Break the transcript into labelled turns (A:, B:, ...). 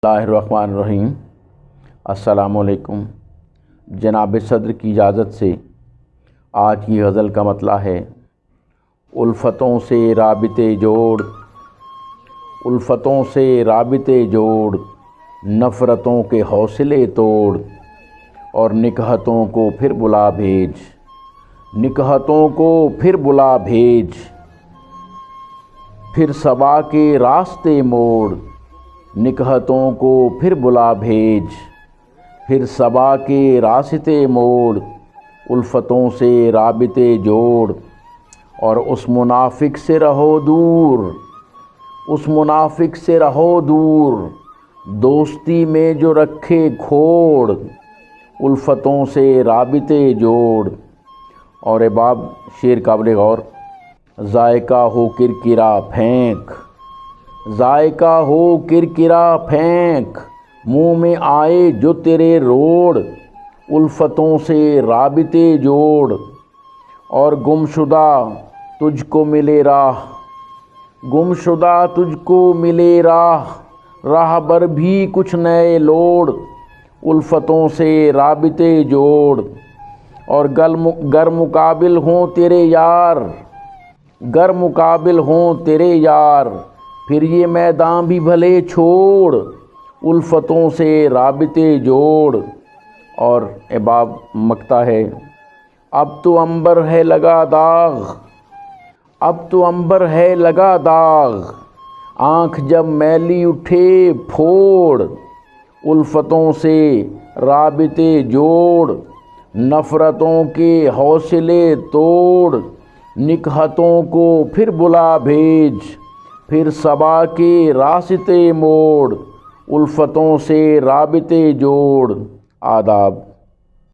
A: اللہ الرحمن الرحیم۔ السلام علیکم۔ جناب صدر کی اجازت سے آج کی غزل کا مطلع ہے: الفتوں سے رابطے جوڑ، الفتوں سے رابطے جوڑ، نفرتوں کے حوصلے توڑ، اور نکہتوں کو پھر بلا بھیج، نکہتوں کو پھر بلا بھیج، پھر صبا کے راستے موڑ، نکہتوں کو پھر بلا بھیج، پھر صبا کے راستے موڑ، الفتوں سے رابطے جوڑ، اور اس منافق سے رہو دور، اس منافق سے رہو دور، دوستی میں جو رکھے کھوڑ، الفتوں سے رابطے جوڑ۔ اور اے باب شعر قابل غور: ذائقہ ہو کرکرا پھینک، ذائقہ ہو کرکرا پھینک، منہ میں آئے جو تیرے روڑ، الفتوں سے رابطے جوڑ، اور گمشدہ تجھ کو ملے راہ، گمشدہ تجھ کو ملے راہ، راہ بر بھی کچھ نئے لوڑ، الفتوں سے رابطے جوڑ۔ اور گر مقابل ہوں تیرے یار، گر مقابل ہوں تیرے یار، پھر یہ میدان بھی بھلے چھوڑ، الفتوں سے رابطے جوڑ۔ اور اے باب مقطع ہے: اب تو عنبر ہے لگا داغ، اب تو عنبر ہے لگا داغ، آنکھ جب میلی اٹھے پھوڑ، الفتوں سے رابطے جوڑ، نفرتوں کے حوصلے توڑ، نکہتوں کو پھر بلا بھیج، پھر صبا کے راستے موڑ، الفتوں سے رابطے جوڑ۔ آداب۔